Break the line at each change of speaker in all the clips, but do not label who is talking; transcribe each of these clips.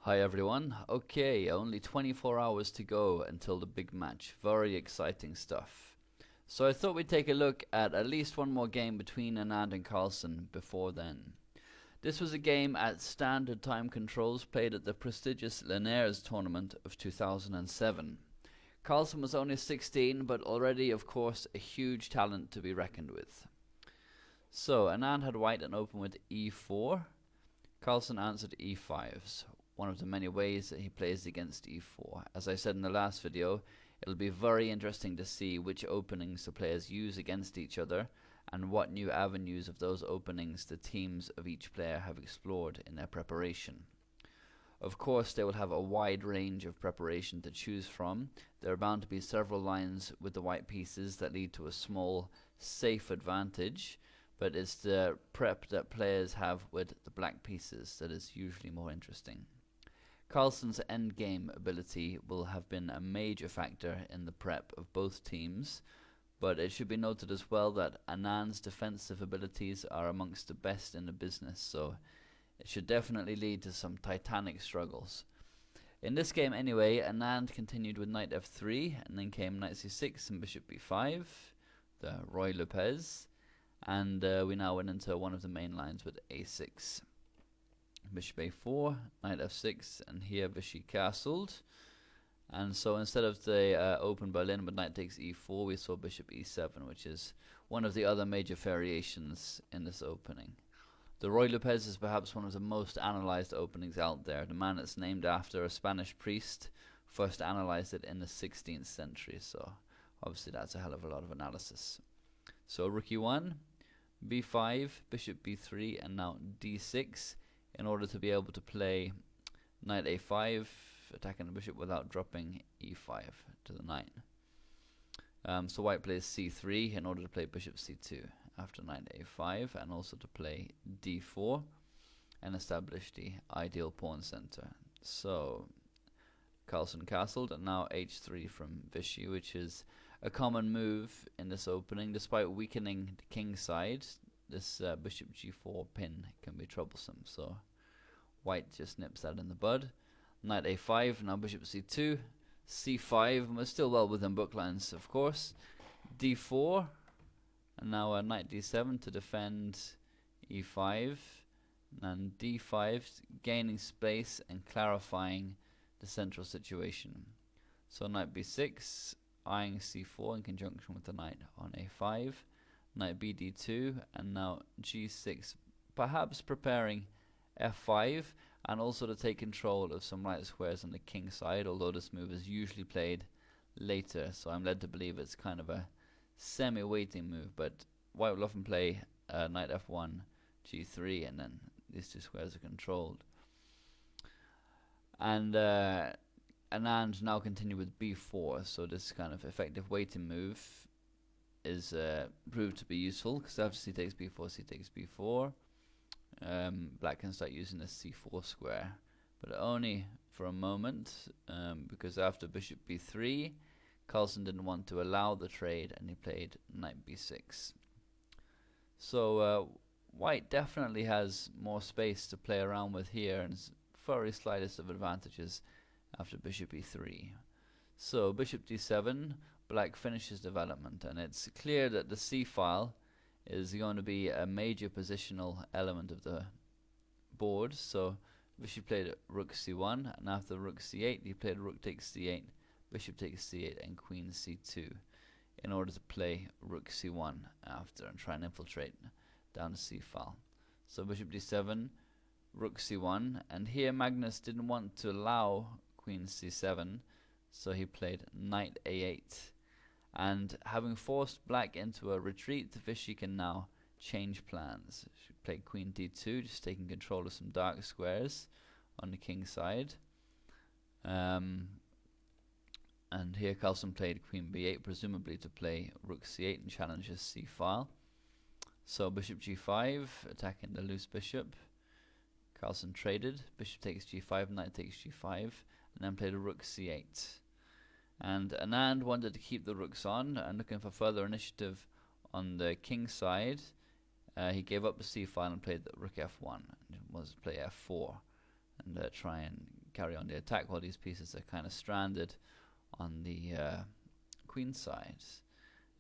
Hi everyone. Okay, only 24 hours to go until the big match. Very exciting stuff. So I thought we'd take a look at least one more game between Anand and Carlsen before then. This was a game at standard time controls played at the prestigious Linares tournament of 2007. Carlsen was only 16, but already of course a huge talent to be reckoned with. So Anand had white and open with e4. Carlsen answered e5s, one of the many ways that he plays against e4. As I said in the last video, it'll be very interesting to see which openings the players use against each other and what new avenues of those openings the teams of each player have explored in their preparation. Of course, they will have a wide range of preparation to choose from. There are bound to be several lines with the white pieces that lead to a small, safe advantage, but it's the prep that players have with the black pieces that is usually more interesting. Carlsen's endgame ability will have been a major factor in the prep of both teams, but it should be noted as well that Anand's defensive abilities are amongst the best in the business, so it should definitely lead to some titanic struggles. In this game anyway, Anand continued with knight f3, and then came knight c6 and bishop b5, the Roy Lopez, and we now went into one of the main lines with a6. Bishop a4, knight f6, and here Vishy castled. And so instead of the open Berlin with knight takes e4, we saw bishop e7, which is one of the other major variations in this opening. The Roy Lopez is perhaps one of the most analyzed openings out there. The man that's named after a Spanish priest first analyzed it in the 16th century, so obviously that's a hell of a lot of analysis. So rook e1, b5, bishop b3, and now d6 in order to be able to play knight a5, attacking the bishop without dropping e5 to the knight. So white plays c3 in order to play bishop c2 after knight a5, and also to play d4 and establish the ideal pawn center. So Carlsen castled, and now h3 from Vishy, which is a common move in this opening. Despite weakening the king side, this bishop g4 pin can be troublesome, so white just nips that in the bud. Knight a5, now bishop c2, c5, and we're still well within book lines, of course. d4, and now knight d7 to defend e5, and d5, gaining space and clarifying the central situation. So knight b6, eyeing c4 in conjunction with the knight on a5, knight bd2, and now g6, perhaps preparing f5, and also to take control of some right squares on the king side, although this move is usually played later, so I'm led to believe it's kind of a semi-waiting move, but white will often play knight f1, g3, and then these two squares are controlled. And Anand now continue with b4, so this kind of effective waiting move is proved to be useful, because after c takes b4, c takes b4, black can start using the c4 square, but only for a moment, because after bishop b3, Carlsen didn't want to allow the trade, and he played knight b6. So white definitely has more space to play around with here, and is very slightest of advantages after bishop e3. So bishop d7, black finishes development, and it's clear that the c file is going to be a major positional element of the board. So Vishy played rook c1, and after rook c8 he played rook takes c8, bishop takes c8, and queen c2 in order to play rook c1 after and try and infiltrate down the c file. So bishop d7, rook c1, and here Magnus didn't want to allow queen c7, so he played knight a8. And having forced black into a retreat, Vishy can now change plans. She played queen d2, just taking control of some dark squares on the king side. And here Carlsen played queen b8, presumably to play rook c8 and challenge his c file. So bishop g5, attacking the loose bishop. Carlsen traded, bishop takes g5, knight takes g5, and then played a rook c8. And Anand wanted to keep the rooks on and looking for further initiative on the king side. He gave up the c file and played the rook f1, and was play f4 and try and carry on the attack while these pieces are kind of stranded on the queen side.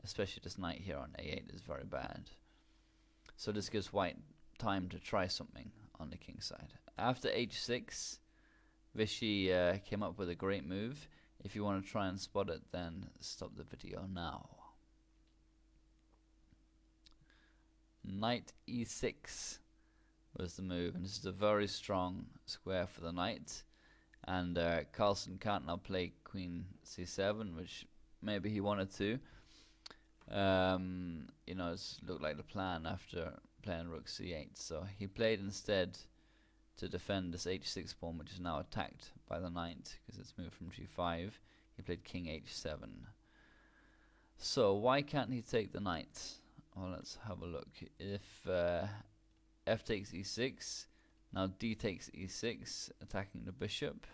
Especially this knight here on a8 is very bad. So this gives white time to try something on the king side. After h6, Vishy came up with a great move. If you want to try and spot it, then stop the video now. Knight e6 was the move, and this is a very strong square for the knight. And Carlsen can't now play queen c7, which maybe he wanted to. You know, it's looked like the plan after playing rook c8. So he played instead to defend this h6 pawn, which is now attacked by the knight because it's moved from g5. He played king h7. So why can't he take the knight? Well, let's have a look. If f takes e6, now d takes e6, attacking the bishop.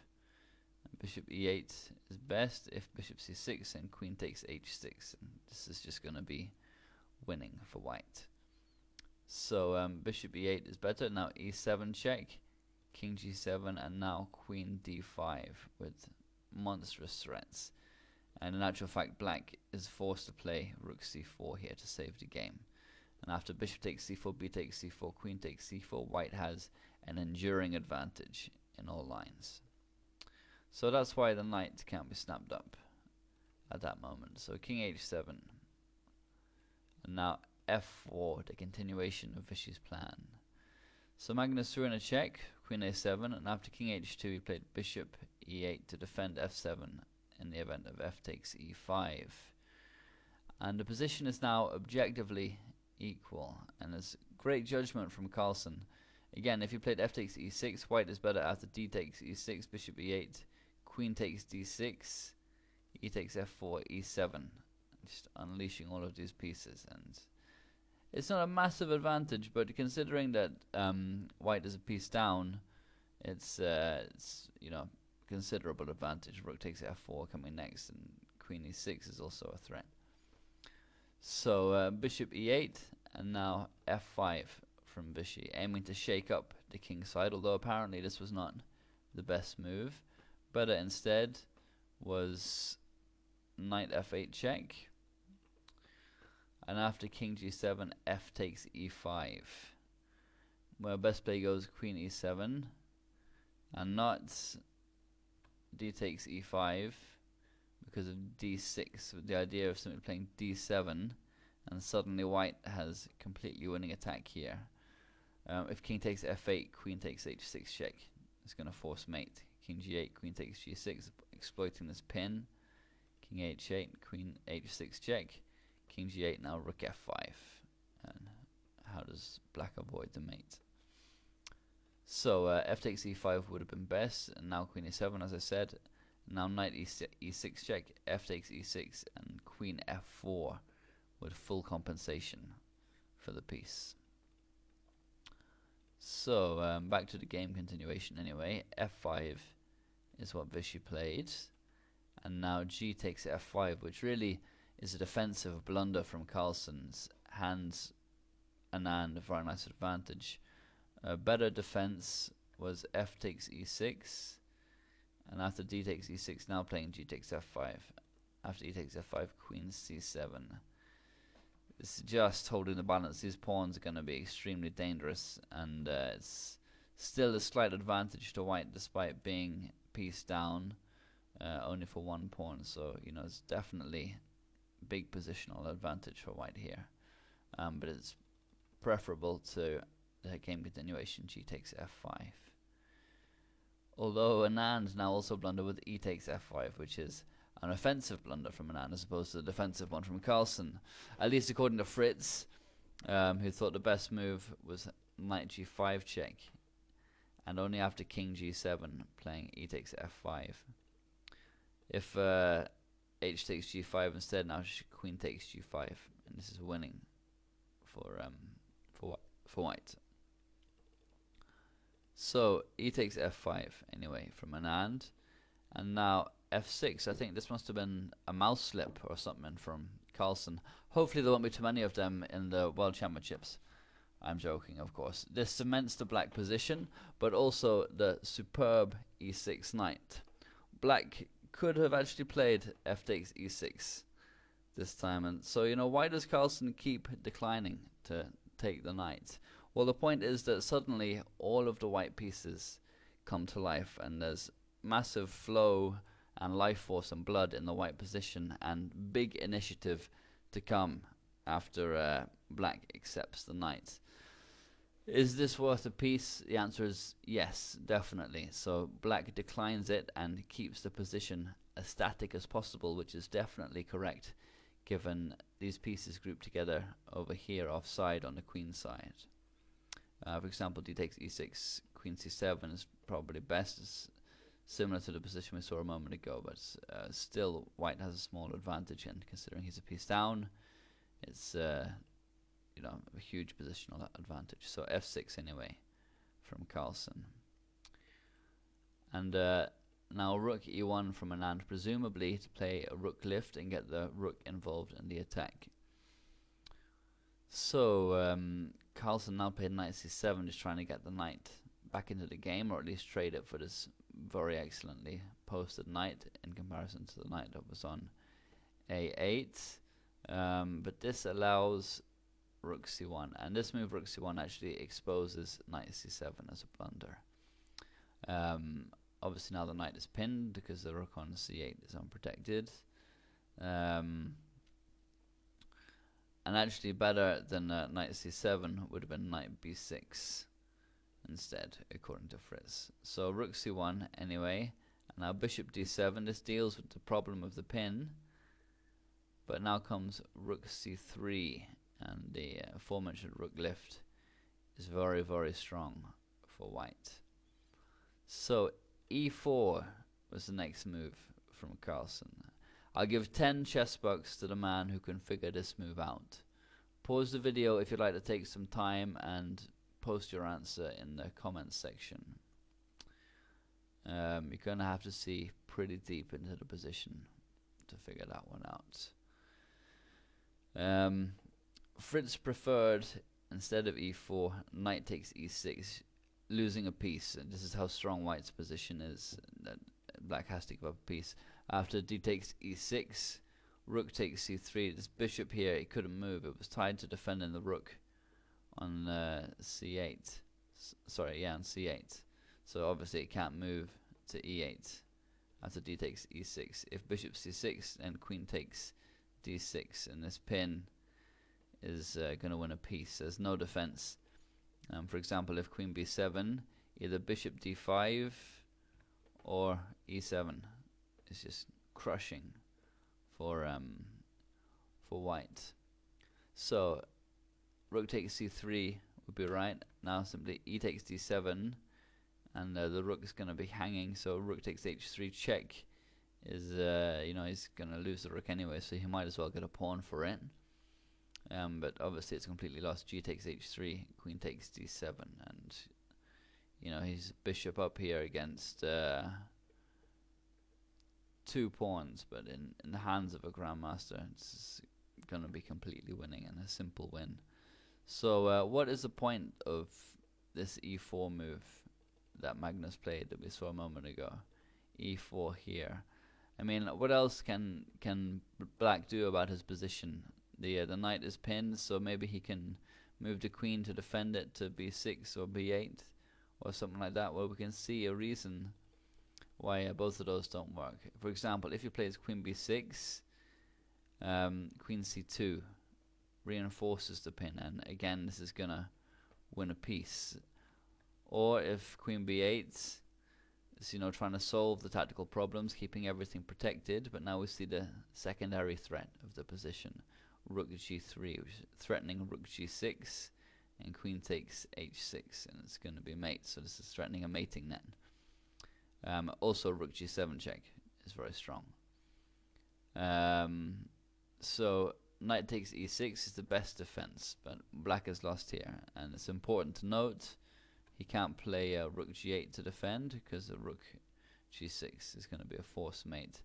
And bishop e8 is best. If bishop c6, and queen takes h6. And this is just going to be winning for white. So bishop e8 is better. Now e7 check, king g7, and now queen d5 with monstrous threats. And in actual fact, black is forced to play rook c4 here to save the game. And after bishop takes c4, b takes c4, queen takes c4, white has an enduring advantage in all lines. So that's why the knight can't be snapped up at that moment. So king h7. And now f4, the continuation of Vishy's plan. So Magnus threw in a check, queen a7, and after king h2 he played bishop e8 to defend f7 in the event of f takes e5. And the position is now objectively equal, and there's great judgment from Carlsen. Again, if you played f takes e6, white is better after d takes e6, bishop e8, queen takes d6, e takes f4, e7, just unleashing all of these pieces. And it's not a massive advantage, but considering that white is a piece down, it's you know, considerable advantage. Rook takes f4 coming next, and queen e6 is also a threat. So bishop e8, and now f5 from Vishy, aiming to shake up the king side, although apparently this was not the best move. Better instead was knight f8 check, and after king g7, f takes e5, where best play goes queen e7, and not d takes e5 because of d6, with the idea of simply playing d7, and suddenly white has completely winning attack here. If king takes f8, queen takes h6 check. It's going to force mate. King g8, queen takes g6, exploiting this pin. King h8, queen h6 check. King g8, now rook f5. And how does black avoid the mate? So f takes e5 would have been best, and now queen e7, as I said. Now knight e6 check, f takes e6, and queen f4 with full compensation for the piece. So back to the game continuation anyway. f5 is what Vishy played, and now g takes f5, which really is a defensive blunder from Carlsen's. Hands Anand a very nice advantage. A better defense was f takes e6, and after d takes e6, now playing g takes f5. After e takes f5, queen c7. It's just holding the balance. These pawns are going to be extremely dangerous, and it's still a slight advantage to white despite being piece down, only for one pawn. So you know, it's definitely big positional advantage for white here, but it's preferable to the game continuation g takes f5. Although Anand now also blundered with e takes f5, which is an offensive blunder from Anand as opposed to the defensive one from Carlsen, at least according to Fritz, who thought the best move was knight g5 check, and only after king g7 playing e takes f5. If h takes g5 instead, now queen takes g5, and this is winning for white. So e takes f5 anyway from Anand, and now f6. I think this must have been a mouse slip or something from Carlsen. Hopefully there won't be too many of them in the World Championships, I'm joking, of course. This cements the black position, but also the superb e6 knight. Black could have actually played f takes e6 this time, and so, you know, why does Carlsen keep declining to take the knight? Well, the point is that suddenly all of the white pieces come to life, and there's massive flow and life force and blood in the white position, and big initiative to come after black accepts the knight. Is this worth a piece? The answer is yes, definitely. So black declines it and keeps the position as static as possible, which is definitely correct given these pieces grouped together over here offside on the queen side. For example, d takes e6, queen c7 is probably best. It's similar to the position we saw a moment ago, but still white has a small advantage, and considering he's a piece down, it's you know, a huge positional advantage. So f6 anyway from Carlsen. And now rook e1 from Anand, presumably to play a rook lift and get the rook involved in the attack. So Carlsen now played knight c7, just trying to get the knight back into the game, or at least trade it for this very excellently posted knight in comparison to the knight that was on a8. But this allows rook c1, and this move rook c1 actually exposes knight c7 as a blunder. Obviously now the knight is pinned because the rook on c8 is unprotected. And actually better than knight c7 would have been knight b6 instead, according to Fritz. So rook c1 anyway, and now bishop d7. This deals with the problem of the pin, but now comes rook c3, and the aforementioned rook lift is very, very strong for white. So e4 was the next move from Carlsen. I'll give 10 chess bucks to the man who can figure this move out. Pause the video if you'd like to take some time and post your answer in the comments section. You're going to have to see pretty deep into the position to figure that one out. Fritz preferred, instead of e4, knight takes e6, losing a piece. And this is how strong white's position is, that black has to give up a piece. After d takes e6, rook takes c3. This bishop here, it couldn't move. It was tied to defending the rook on c8. On c8. So obviously it can't move to e8 after d takes e6. If bishop c6, then queen takes d6, and this pin is going to win a piece. There's no defense. For example, if queen b7, either bishop d5 or e7 is just crushing for white. So rook takes c3 would be right. Now simply e takes d7, and the rook is going to be hanging. So rook takes h3 check is you know, he's going to lose the rook anyway, so he might as well get a pawn for it. But obviously it's completely lost. G takes h3, queen takes d7, and you know, he's bishop up here against 2 pawns, but in the hands of a grandmaster, it's going to be completely winning and a simple win. So what is the point of this e4 move that Magnus played that we saw a moment ago? e4 here. I mean, what else can black do about his position? The knight is pinned, so maybe he can move the queen to defend it to b6 or b8 or something like that, where we can see a reason why both of those don't work. For example, if he plays queen b6, queen c2 reinforces the pin, and again this is gonna win a piece. Or if queen b8 is, you know, trying to solve the tactical problems, keeping everything protected, but now we see the secondary threat of the position, rook g3, which is threatening rook g6, and queen takes h6, and it's going to be mate, so this is threatening a mating net. Also rook g7 check is very strong. So knight takes e6 is the best defense, but black has lost here, and it's important to note he can't play rook g8 to defend, because rook g6 is going to be a forced mate.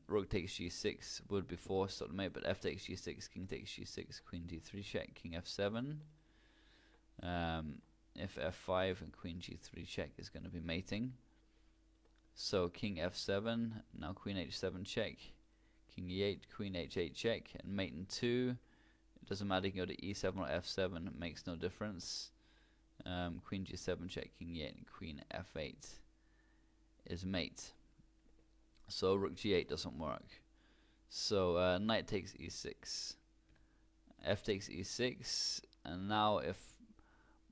Rook takes g6 would be forced sort of mate, but f takes g6, king takes g6, queen d3 check, king f7, If f5 and queen g3 check is going to be mating. So king f7, now queen h7 check, king e8, queen h8 check, and mate in 2. It doesn't matter, you can go to e7 or f7, it makes no difference. Queen g7 check, king e8, and queen f8 is mate. So rook g8 doesn't work. So knight takes e6, f takes e6, and now if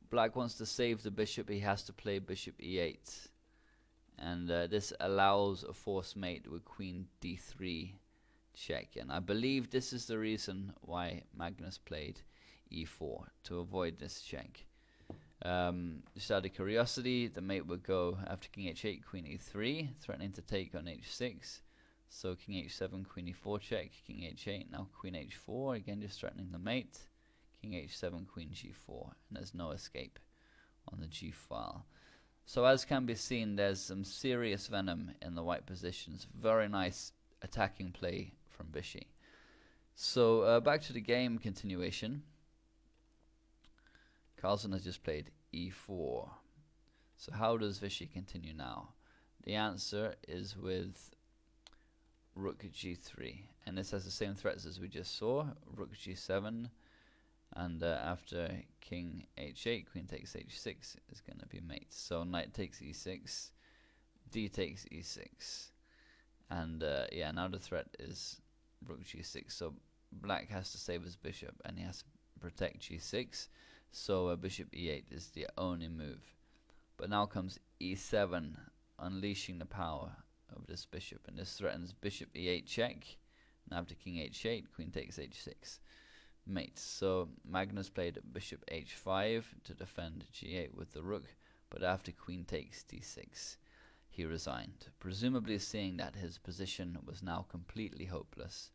black wants to save the bishop, he has to play bishop e8. And this allows a forced mate with queen d3 check. And I believe this is the reason why Magnus played e4, to avoid this check. Just out of curiosity, the mate would go after king h8, queen e3, threatening to take on h6. So king h7, queen e4 check, king h8, now queen h4, again just threatening the mate. King h7, queen g4, and there's no escape on the g file. So as can be seen, there's some serious venom in the white positions. Very nice attacking play from Vishy. So back to the game continuation. Carlsen has just played e4. So how does Vishy continue now? The answer is with rook g3, and this has the same threats as we just saw. Rook g7, and after king h8, queen takes h6 is going to be mate. So knight takes e6, d takes e6, and yeah, now the threat is rook g6. So black has to save his bishop, and he has to protect g6. So bishop e8 is the only move. But now comes e7, unleashing the power of this bishop, and this threatens bishop e8 check. And after king h8, queen takes h6. Mate. So Magnus played bishop h5 to defend g8 with the rook, but after queen takes d6, he resigned, presumably seeing that his position was now completely hopeless.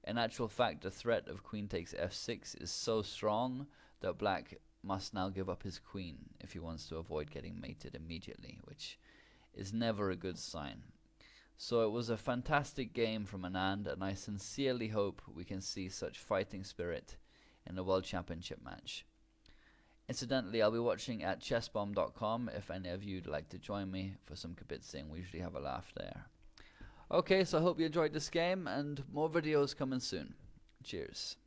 In actual fact, the threat of queen takes f6 is so strong that black must now give up his queen if he wants to avoid getting mated immediately, which is never a good sign. So it was a fantastic game from Anand, and I sincerely hope we can see such fighting spirit in the World Championship match. Incidentally, I'll be watching at chessbomb.com if any of you'd like to join me for some kibitzing. We usually have a laugh there. Okay, so I hope you enjoyed this game, and more videos coming soon. Cheers.